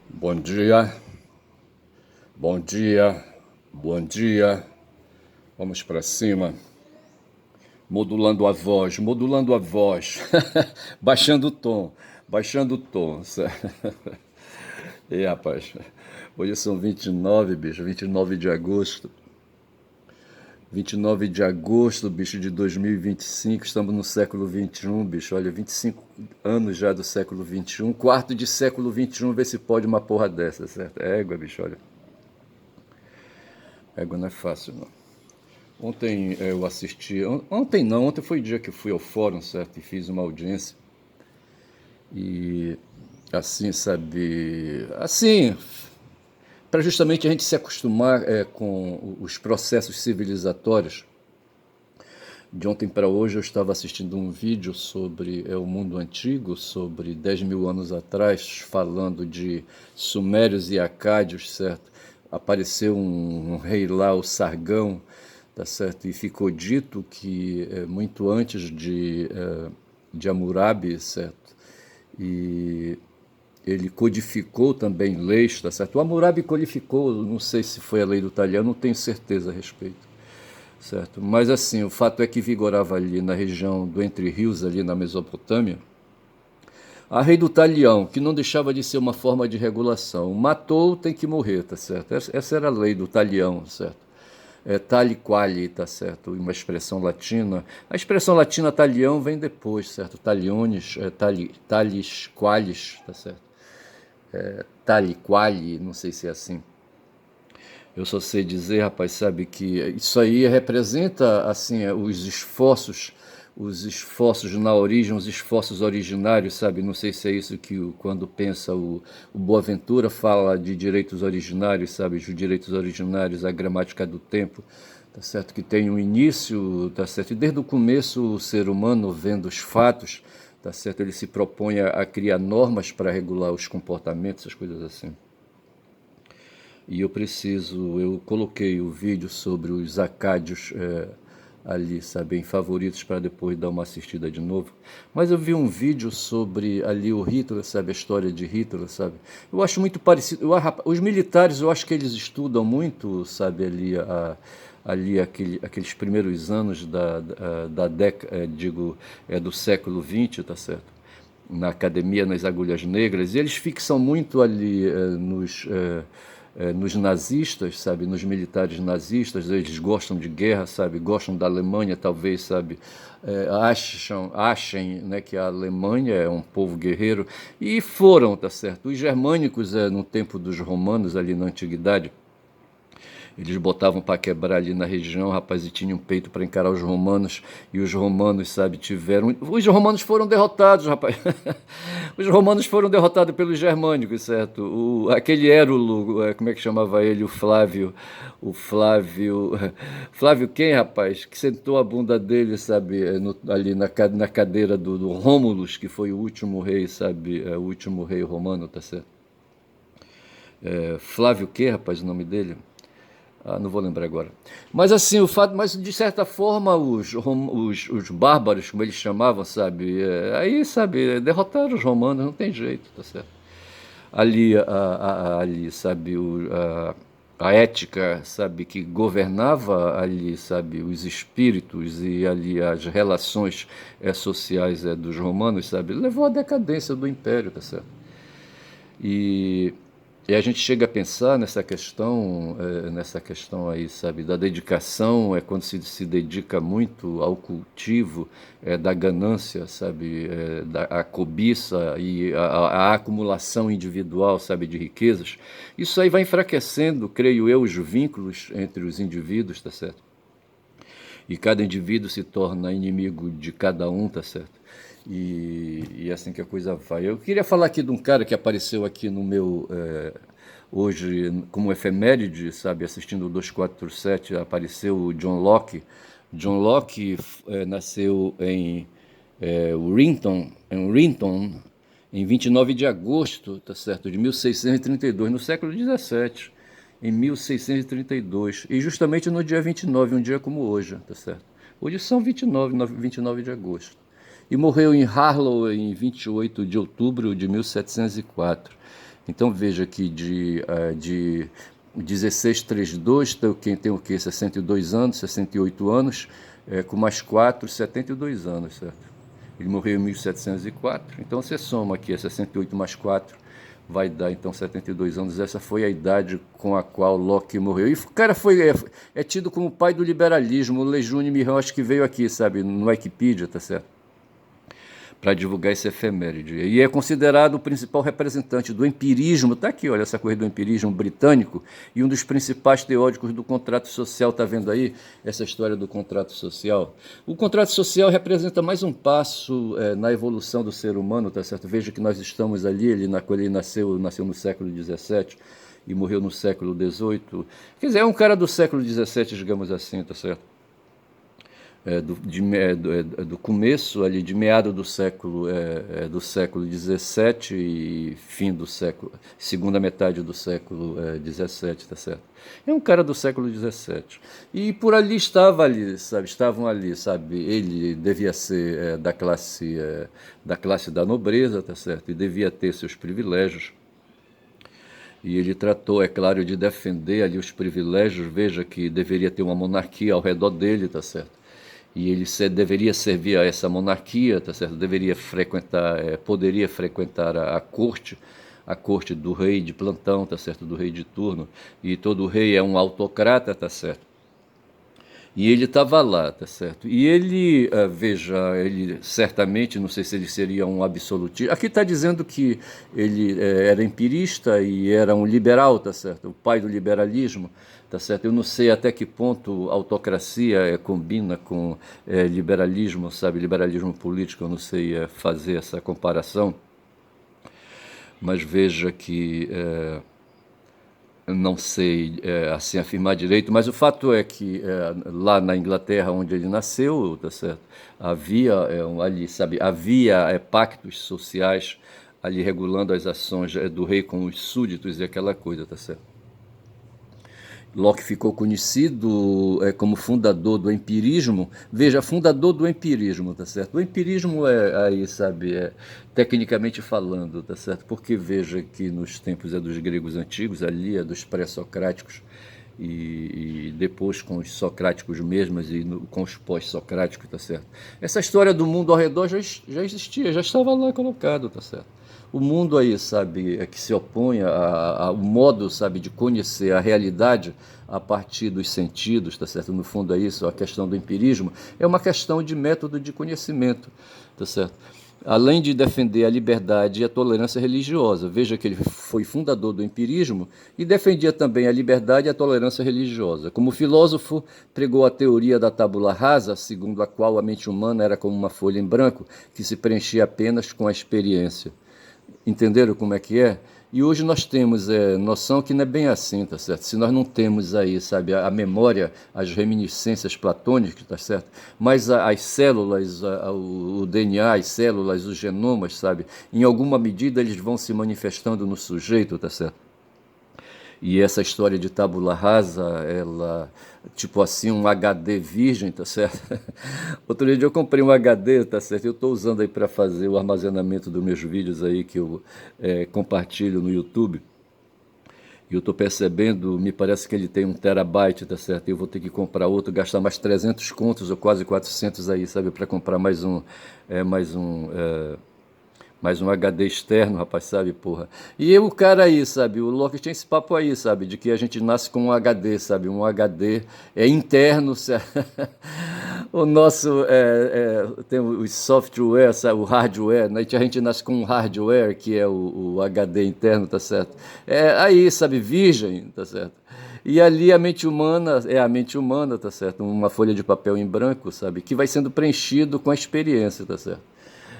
Bom dia, bom dia, bom dia. Vamos para cima. Modulando a voz, baixando o tom, baixando o tom. E rapaz, hoje são 29, bicho, 29 de agosto. 29 de agosto, bicho, de 2025, estamos no século 21, bicho, olha, 25 anos já do século 21, quarto de século 21, vê se pode uma porra dessa, certo? É égua, bicho, olha, égua não é fácil, não. Ontem eu assisti, ontem não, ontem foi o dia que eu fui ao fórum, certo, e fiz uma audiência, e assim, sabe, assim, para justamente a gente se acostumar com os processos civilizatórios. De ontem para hoje eu estava assistindo um vídeo sobre o mundo antigo, sobre 10 mil anos atrás, falando de sumérios e acádios, certo? Apareceu um rei lá, o Sargão, tá certo? E ficou dito que muito antes de Hammurabi, certo? E ele codificou também leis, tá certo? O Hammurabi codificou, não sei se foi a lei do talhão, não tenho certeza a respeito. Certo. Mas assim, o fato é que vigorava ali na região do Entre Rios, ali na Mesopotâmia, a rei do talião, que não deixava de ser uma forma de regulação. Matou, tem que morrer, tá certo? Essa era a lei do talião, certo? Tali quali, tá certo? Uma expressão latina. A expressão latina talião vem depois, certo? Taliones, talis qualis, tá certo? Tali quali, não sei se é assim. Eu só sei dizer, rapaz, sabe, que isso aí representa, assim, os esforços na origem, os esforços originários, sabe? Não sei se é isso que, quando pensa o Boaventura, fala de direitos originários, sabe? Os direitos originários, a gramática do tempo, tá certo? Que tem um início, tá certo? E desde o começo, o ser humano, vendo os fatos, tá certo? Ele se propõe a criar normas para regular os comportamentos, essas coisas assim. E eu coloquei o vídeo sobre os acádios ali, sabe, em favoritos para depois dar uma assistida de novo. Mas eu vi um vídeo sobre ali o Hitler, sabe, a história de Hitler, sabe. Eu acho muito parecido, os militares eu acho que eles estudam muito, sabe, aqueles primeiros anos da década, digo, do século XX, tá certo? Na academia, nas agulhas negras, e eles fixam muito ali nos nazistas, sabe, nos militares nazistas, eles gostam de guerra, sabe, gostam da Alemanha, talvez, sabe, achem, né, que a Alemanha é um povo guerreiro, e foram, tá certo. Os germânicos, no tempo dos romanos, ali na antiguidade, eles botavam para quebrar ali na região, rapaz, e tinham peito para encarar os romanos. E os romanos, sabe, tiveram. Os romanos foram derrotados, rapaz. Os romanos foram derrotados pelos germânicos, certo? Aquele Érulo, como é que chamava ele? O Flávio. O Flávio. Flávio quem, rapaz? Que sentou a bunda dele, sabe, ali na cadeira do Rômulus, que foi o último rei, sabe? O último rei romano, tá certo? Flávio quê, rapaz, o nome dele? Não vou lembrar agora. Mas assim, o fato, mas de certa forma os bárbaros, como eles chamavam, sabe, aí, sabe, derrotaram os romanos, não tem jeito, tá certo? Ali, sabe, a ética, sabe, que governava ali, sabe, os espíritos e ali as relações sociais dos romanos, sabe, levou à decadência do império, tá certo? E, e a gente chega a pensar nessa questão aí, sabe, da dedicação, é quando se dedica muito ao cultivo da ganância, sabe, a cobiça e a acumulação individual, sabe, de riquezas. Isso aí vai enfraquecendo, creio eu, os vínculos entre os indivíduos, tá certo? E cada indivíduo se torna inimigo de cada um, tá certo? E assim que a coisa vai. Eu queria falar aqui de um cara que apareceu aqui no meu. Hoje, como efeméride, sabe, assistindo o 247, apareceu o John Locke. John Locke nasceu em Rinton, em 29 de agosto, tá certo, de 1632, no século 17, em 1632, e justamente no dia 29, um dia como hoje, tá certo? Hoje são 29 de agosto. E morreu em Harlow em 28 de outubro de 1704. Então veja que de 1632, quem tem o quê? 62 anos, 68 anos, com mais 4, 72 anos, certo? Ele morreu em 1704, então você soma aqui, 68 mais 4, vai dar então 72 anos. Essa foi a idade com a qual Locke morreu. E o cara é tido como o pai do liberalismo. O Lejune Mirão, acho que veio aqui, sabe, no Wikipedia, tá certo? Para divulgar esse efeméride. E é considerado o principal representante do empirismo, está aqui, olha, essa coisa do empirismo britânico, e um dos principais teóricos do contrato social. Está vendo aí essa história do contrato social? O contrato social representa mais um passo na evolução do ser humano, tá certo? Veja que nós estamos ali, quando ele nasceu no século XVII e morreu no século XVIII. Quer dizer, é um cara do século XVII, digamos assim, tá certo? Do começo ali, de meado do século XVII e fim do século, segunda metade do século XVII, tá certo? É um cara do século XVII. E por ali estavam ali, sabe? Ele devia ser da classe da nobreza, tá certo? E devia ter seus privilégios. E ele tratou, é claro, de defender ali os privilégios. Veja que deveria ter uma monarquia ao redor dele, tá certo? E ele deveria servir a essa monarquia, tá certo? Deveria frequentar, poderia frequentar a corte do rei de plantão, tá certo? Do rei de turno. E todo rei é um autocrata, tá certo? E ele estava lá, tá certo? E ele, veja, ele certamente, não sei se ele seria um absolutista. Aqui está dizendo que ele era empirista e era um liberal, tá certo? O pai do liberalismo, tá certo? Eu não sei até que ponto autocracia combina com liberalismo, sabe? Liberalismo político, eu não sei fazer essa comparação. Mas veja que não sei assim afirmar direito, mas o fato é que lá na Inglaterra, onde ele nasceu, tá certo? Havia ali, sabe, havia pactos sociais ali regulando as ações do rei com os súditos e aquela coisa, tá certo? Locke ficou conhecido como fundador do empirismo. Veja, fundador do empirismo, tá certo? O empirismo aí, sabe, tecnicamente falando, tá certo? Porque veja que nos tempos dos gregos antigos, ali dos pré-socráticos, e depois com os socráticos mesmos e com os pós-socráticos, tá certo? Essa história do mundo ao redor já existia, já estava lá colocado, tá certo? O mundo aí, sabe, que se opõe ao modo, sabe, de conhecer a realidade a partir dos sentidos, tá certo? No fundo é isso, a questão do empirismo é uma questão de método de conhecimento, tá certo? Além de defender a liberdade e a tolerância religiosa. Veja que ele foi fundador do empirismo e defendia também a liberdade e a tolerância religiosa. Como filósofo, pregou a teoria da tábula rasa, segundo a qual a mente humana era como uma folha em branco que se preenchia apenas com a experiência. Entenderam como é que é? E hoje nós temos noção que não é bem assim, tá certo? Se nós não temos aí, sabe, a memória, as reminiscências platônicas, tá certo? Mas as células, o DNA, as células, os genomas, sabe? Em alguma medida eles vão se manifestando no sujeito, tá certo? E essa história de tábula rasa, ela, tipo assim, um HD virgem, tá certo? Outro dia eu comprei um HD, tá certo? Eu estou usando aí para fazer o armazenamento dos meus vídeos aí que eu compartilho no YouTube. E eu estou percebendo, me parece que ele tem 1 TB, tá certo? Eu vou ter que comprar outro, gastar mais 300 contos ou quase 400 aí, sabe? Para comprar mais um HD externo, rapaz, sabe, porra. E o cara aí, sabe, o Locke tinha esse papo aí, sabe, de que a gente nasce com um HD, sabe, um HD interno, sabe? O nosso, tem os software, sabe, o hardware, né? A gente nasce com um hardware, que é o HD interno, tá certo? Aí, sabe, virgem, tá certo? E ali a mente humana é a mente humana, tá certo? Uma folha de papel em branco, sabe, que vai sendo preenchido com a experiência, tá certo?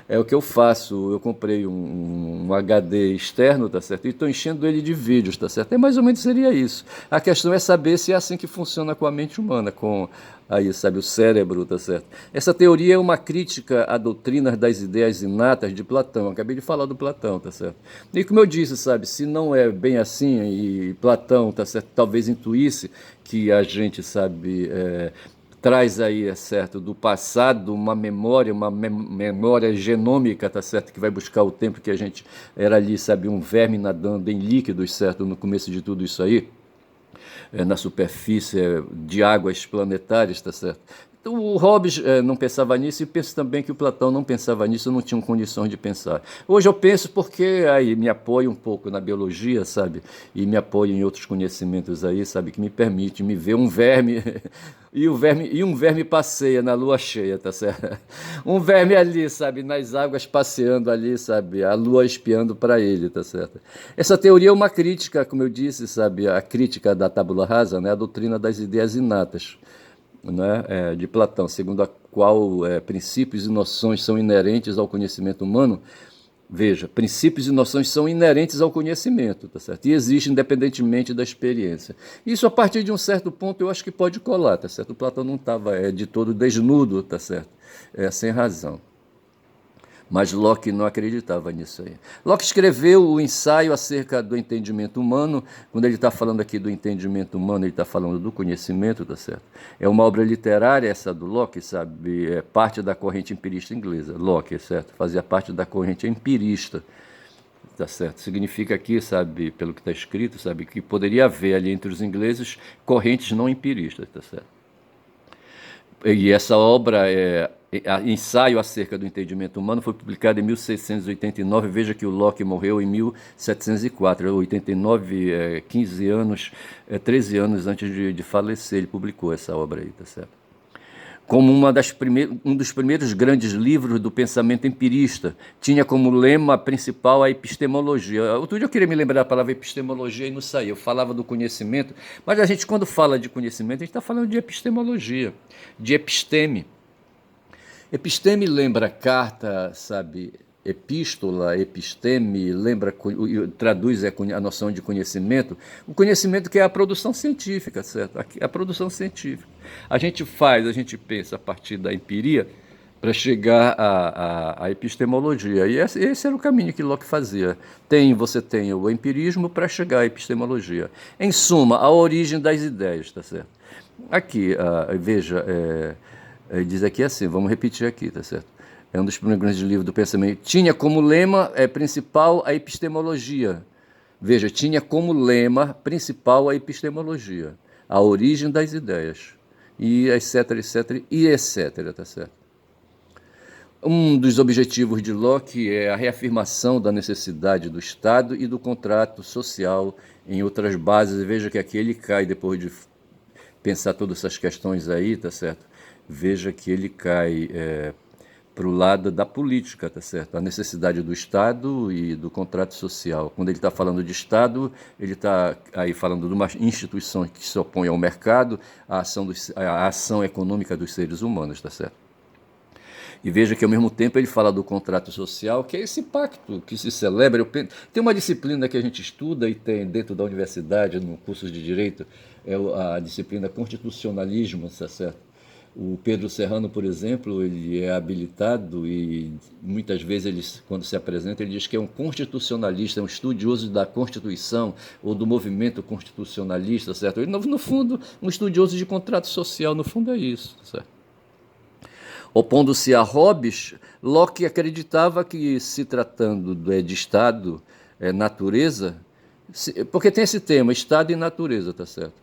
É o que eu faço. Eu comprei um HD externo, tá certo? E estou enchendo ele de vídeos, tá certo? Mais ou menos seria isso. A questão é saber se é assim que funciona com a mente humana, com aí, sabe, o cérebro, tá certo? Essa teoria é uma crítica à doutrina das ideias inatas de Platão. Acabei de falar do Platão, tá certo? E como eu disse, sabe, se não é bem assim, e Platão, tá certo, talvez intuísse que a gente, sabe, traz aí, é certo, do passado uma memória genômica, tá certo, que vai buscar o tempo que a gente era ali, sabe, um verme nadando em líquidos, certo, no começo de tudo isso aí, na superfície de águas planetárias, tá certo? Então, o Hobbes não pensava nisso e penso também que o Platão não pensava nisso, não tinham condições de pensar. Hoje eu penso porque aí me apoio um pouco na biologia, sabe? E me apoio em outros conhecimentos aí, sabe? Que me permite me ver um verme e um verme passeia na lua cheia, tá certo? Um verme ali, sabe? Nas águas passeando ali, sabe? A lua espiando para ele, tá certo? Essa teoria é uma crítica, como eu disse, sabe? A crítica da tábula rasa, né? A doutrina das ideias inatas, né, de Platão, segundo a qual princípios e noções são inerentes ao conhecimento humano. Veja, princípios e noções são inerentes ao conhecimento, tá certo? E existem independentemente da experiência. Isso, a partir de um certo ponto, eu acho que pode colar, tá certo? O Platão não estava de todo desnudo, tá certo? Sem razão. Mas Locke não acreditava nisso aí. Locke escreveu o ensaio acerca do entendimento humano. Quando ele está falando aqui do entendimento humano, ele está falando do conhecimento, tá certo? É uma obra literária essa do Locke, sabe? É parte da corrente empirista inglesa. Locke, certo? Fazia parte da corrente empirista, tá certo? Significa aqui, sabe, pelo que está escrito, sabe, que poderia haver ali entre os ingleses correntes não empiristas, tá certo? E essa obra, Ensaio acerca do entendimento humano, foi publicada em 1689. Veja que o Locke morreu em 1704, 89, 15 anos, 13 anos antes de falecer, ele publicou essa obra aí, tá certo? Como um dos primeiros grandes livros do pensamento empirista. Tinha como lema principal a epistemologia. Outro dia eu queria me lembrar da palavra epistemologia e não saía. Eu falava do conhecimento, mas a gente, quando fala de conhecimento, a gente está falando de epistemologia, de episteme. Episteme lembra carta, sabe? Epístola, episteme, lembra, traduz a noção de conhecimento. O conhecimento que é a produção científica, certo? A produção científica. A gente pensa a partir da empiria para chegar à epistemologia. E esse era o caminho que Locke fazia. Você tem o empirismo para chegar à epistemologia. Em suma, a origem das ideias, tá certo? Aqui, veja, diz aqui assim, vamos repetir aqui, tá certo? É um dos primeiros grandes livros do pensamento. Tinha como lema principal a epistemologia. Veja, tinha como lema principal a epistemologia, a origem das ideias, e etc, etc, e etc, tá certo? Um dos objetivos de Locke é a reafirmação da necessidade do Estado e do contrato social em outras bases. Veja que aqui ele cai, depois de pensar todas essas questões aí, tá certo? Veja que ele cai para o lado da política, tá certo? A necessidade do Estado e do contrato social. Quando ele está falando de Estado, ele está aí falando de uma instituição que se opõe ao mercado, à ação econômica dos seres humanos, tá certo? E veja que, ao mesmo tempo, ele fala do contrato social, que é esse pacto que se celebra. Tem uma disciplina que a gente estuda e tem dentro da universidade, no curso de Direito, é a disciplina Constitucionalismo, tá certo? O Pedro Serrano, por exemplo, ele é habilitado e muitas vezes, ele, quando se apresenta, ele diz que é um constitucionalista, é um estudioso da Constituição ou do movimento constitucionalista, certo? Ele, no fundo, um estudioso de contrato social, no fundo é isso, certo? Opondo-se a Hobbes, Locke acreditava que, se tratando de Estado, natureza, porque tem esse tema, Estado e natureza, tá certo?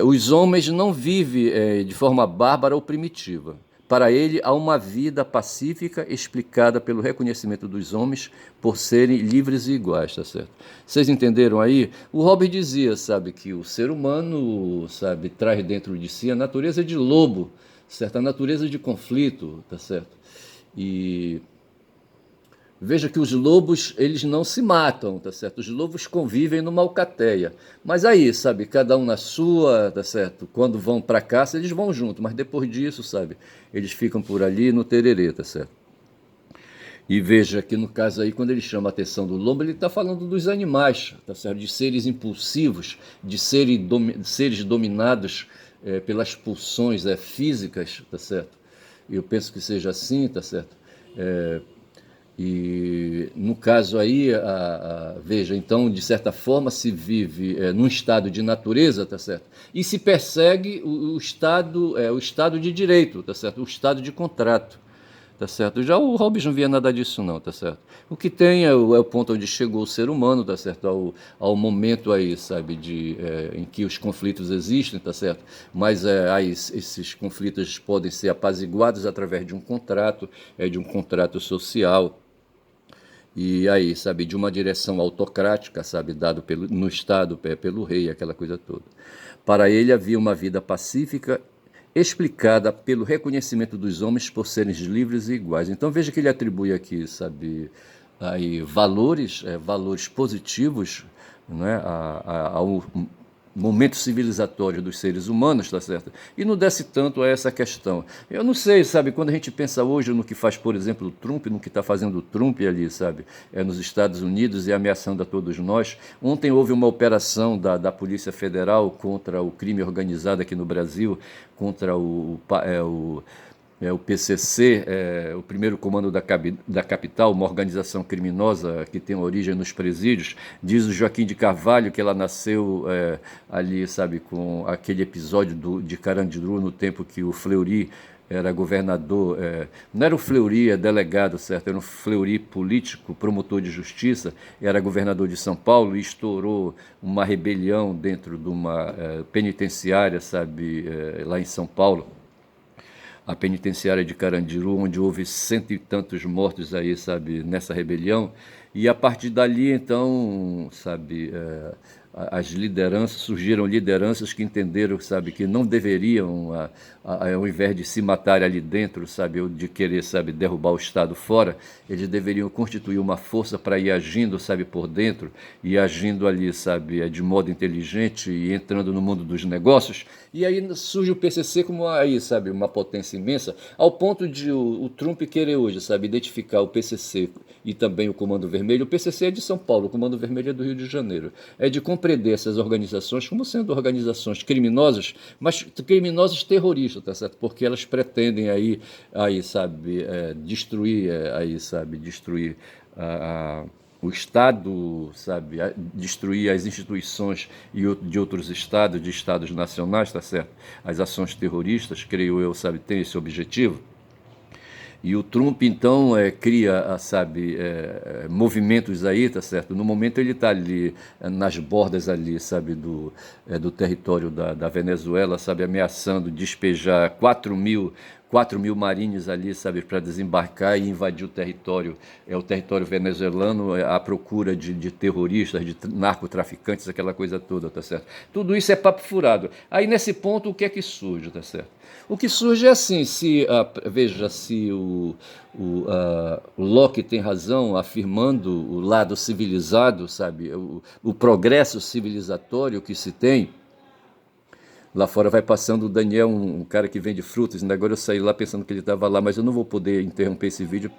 Os homens não vivem de forma bárbara ou primitiva. Para ele, há uma vida pacífica explicada pelo reconhecimento dos homens por serem livres e iguais, tá certo? Vocês entenderam aí? O Hobbes dizia, sabe, que o ser humano, sabe, traz dentro de si a natureza de lobo, certo? A natureza de conflito, tá certo? E veja que os lobos, eles não se matam, tá certo? Os lobos convivem numa alcateia. Mas aí, sabe, cada um na sua, tá certo? Quando vão para caça, eles vão junto, mas depois disso, sabe, eles ficam por ali no tererê, tá certo? E veja que no caso aí, quando ele chama a atenção do lobo, ele está falando dos animais, tá certo? De seres impulsivos, de seres dominados pelas pulsões físicas, tá certo? Eu penso que seja assim, tá certo? E no caso aí, veja, então, de certa forma, se vive num estado de natureza, tá certo? E se persegue o estado de direito, tá certo? O estado de contrato, tá certo? Já o Hobbes não via nada disso não, tá certo? O que tem é o ponto onde chegou o ser humano, tá certo? Ao momento aí, sabe, em que os conflitos existem, tá certo? Mas aí, esses conflitos podem ser apaziguados através de um contrato social, e aí, sabe, de uma direção autocrática, sabe, dado no Estado pelo rei, aquela coisa toda. Para ele havia uma vida pacífica explicada pelo reconhecimento dos homens por serem livres e iguais. Então veja que ele atribui aqui, sabe, aí valores positivos, né, ao momento civilizatório dos seres humanos, tá certo? E não desce tanto a essa questão. Eu não sei, sabe, quando a gente pensa hoje no que faz, por exemplo, o Trump, no que está fazendo o Trump ali, sabe, nos Estados Unidos e ameaçando a todos nós. Ontem houve uma operação da Polícia Federal contra o crime organizado aqui no Brasil, contra o PCC, o primeiro comando da capital, uma organização criminosa que tem origem nos presídios. Diz o Joaquim de Carvalho que ela nasceu ali, sabe, com aquele episódio de Carandiru, no tempo que o Fleury era governador, não era o Fleury delegado, certo? Era um Fleury político, promotor de justiça, era governador de São Paulo e estourou uma rebelião dentro de uma penitenciária, sabe, lá em São Paulo, a penitenciária de Carandiru, onde houve cento e tantos mortos aí, sabe, nessa rebelião. E a partir dali, então, sabe, surgiram lideranças que entenderam, sabe, que não deveriam, ao invés de se matar ali dentro, sabe, ou de querer, sabe, derrubar o Estado fora, eles deveriam constituir uma força para ir agindo, sabe, por dentro, e agindo ali, sabe, de modo inteligente e entrando no mundo dos negócios. E aí surge o PCC como aí, sabe, uma potência imensa, ao ponto de o Trump querer hoje, sabe, identificar o PCC e também o Comando Vermelho. O PCC é de São Paulo, o Comando Vermelho é do Rio de Janeiro. É de compreender essas organizações como sendo organizações criminosas, mas criminosas terroristas, tá certo? Porque elas pretendem aí sabe, destruir o Estado, sabe, destruir as instituições de outros estados, de estados nacionais, tá certo? As ações terroristas, creio eu, sabe, tem esse objetivo. E o Trump, então, cria, sabe, movimentos aí, tá certo? No momento ele está ali, nas bordas ali, sabe, do território da Venezuela, sabe, ameaçando despejar 4 mil marines ali, sabe, para desembarcar e invadir o território venezuelano, à procura de terroristas, de narcotraficantes, aquela coisa toda, tá certo? Tudo isso é papo furado. Aí, nesse ponto, o que é que surge, tá certo? O que surge é assim, veja, se o Locke tem razão, afirmando o lado civilizado, sabe, o progresso civilizatório que se tem. Lá fora vai passando o Daniel, um cara que vende frutas, ainda agora eu saí lá pensando que ele estava lá, mas eu não vou poder interromper esse vídeo.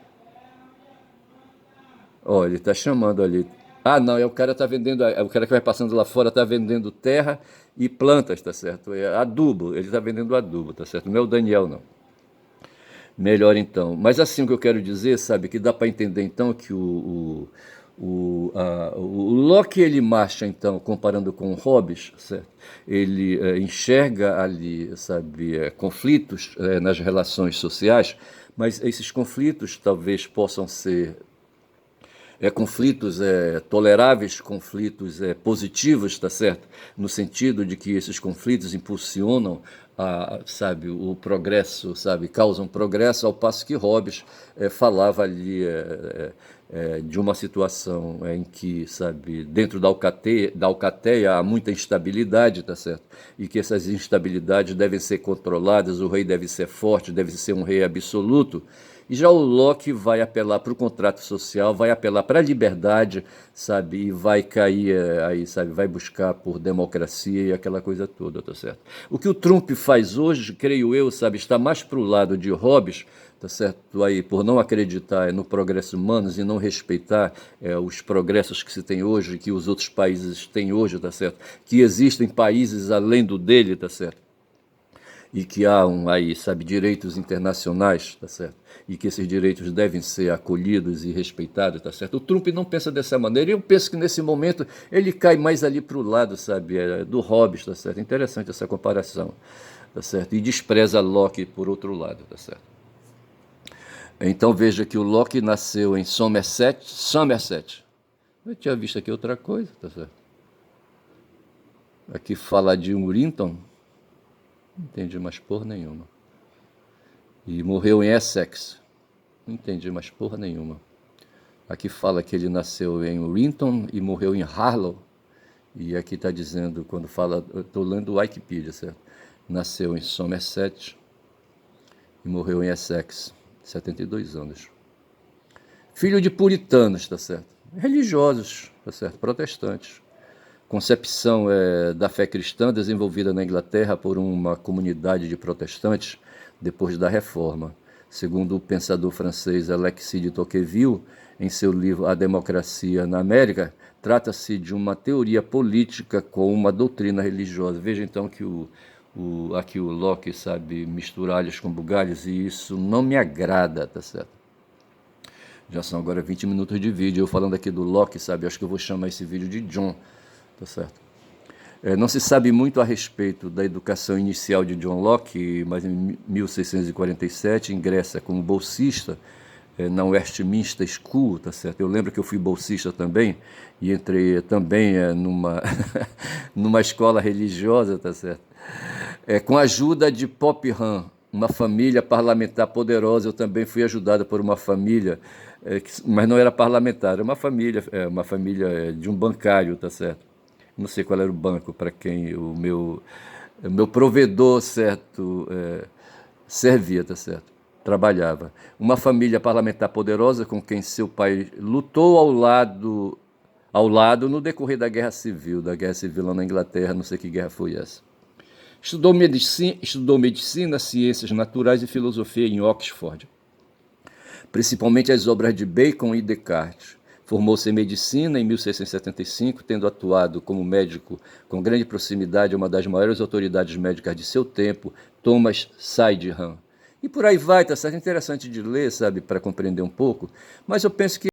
Ó, ele está chamando ali. Ah, não, é o cara tá vendendo, o cara que vai passando lá fora está vendendo terra e plantas, tá certo? É adubo, ele está vendendo adubo, tá certo? Não é o Daniel, não. Melhor então. Mas assim, o que eu quero dizer, sabe, que dá para entender então que o Locke ele marcha então, comparando com o Hobbes, certo? Ele enxerga ali, sabe, conflitos nas relações sociais, mas esses conflitos talvez possam ser conflitos toleráveis, conflitos positivos, tá certo? No sentido de que esses conflitos impulsionam, sabe, o progresso, sabe, causam progresso, ao passo que Hobbes falava ali de uma situação em que, sabe, dentro da alcateia há muita instabilidade, tá certo? E que essas instabilidades devem ser controladas, o rei deve ser forte, deve ser um rei absoluto. E já o Locke vai apelar para o contrato social, vai apelar para a liberdade, sabe, e vai cair aí, sabe, vai buscar por democracia e aquela coisa toda, tá certo? O que o Trump faz hoje, creio eu, sabe, está mais para o lado de Hobbes, tá certo, aí, por não acreditar no progresso humano e não respeitar os progressos que se tem hoje, que os outros países têm hoje, tá certo? Que existem países além do dele, tá certo? e que há aí, sabe, direitos internacionais, tá certo? E que esses direitos devem ser acolhidos e respeitados, tá certo? O Trump não pensa dessa maneira, e eu penso que nesse momento ele cai mais ali para o lado, sabe, do Hobbes, tá certo? Interessante essa comparação, tá certo? E despreza Locke por outro lado, tá certo? Então veja que o Locke nasceu em Somerset. Eu tinha visto aqui outra coisa, tá certo? Aqui fala de Warrington, não entendi mais porra nenhuma. E morreu em Essex, não entendi mais porra nenhuma. Aqui fala que ele nasceu em Warrington e morreu em Harlow. E aqui está dizendo, quando fala, eu estou lendo o Wikipedia, certo? Nasceu em Somerset e morreu em Essex, 72 anos. Filho de puritanos, tá certo? Religiosos, tá certo? Protestantes. Concepção da fé cristã desenvolvida na Inglaterra por uma comunidade de protestantes depois da Reforma. Segundo o pensador francês Alexis de Tocqueville, em seu livro A Democracia na América, trata-se de uma teoria política com uma doutrina religiosa. Veja então que aqui o Locke sabe misturar alhos com bugalhos, e isso não me agrada, tá certo? Já são agora 20 minutos de vídeo, eu falando aqui do Locke, sabe? Acho que eu vou chamar esse vídeo de John, tá certo? Não se sabe muito a respeito da educação inicial de John Locke, mas em 1647 ingressa como bolsista na Westminster School, tá certo? Eu lembro que eu fui bolsista também, e entrei também numa escola religiosa, tá certo? Com a ajuda de Popham, uma família parlamentar poderosa. Eu também fui ajudado por uma família, mas não era parlamentar, era uma família de um bancário, tá certo? Não sei qual era o banco para quem o meu provedor, certo, servia, tá certo? Trabalhava. Uma família parlamentar poderosa com quem seu pai lutou ao lado no decorrer da Guerra Civil lá na Inglaterra, não sei que guerra foi essa. Estudou medicina, ciências naturais e filosofia em Oxford, principalmente as obras de Bacon e Descartes. Formou-se em medicina em 1675, tendo atuado como médico com grande proximidade a uma das maiores autoridades médicas de seu tempo, Thomas Sydenham. E por aí vai, tá certo? Interessante de ler, sabe, para compreender um pouco, mas eu penso que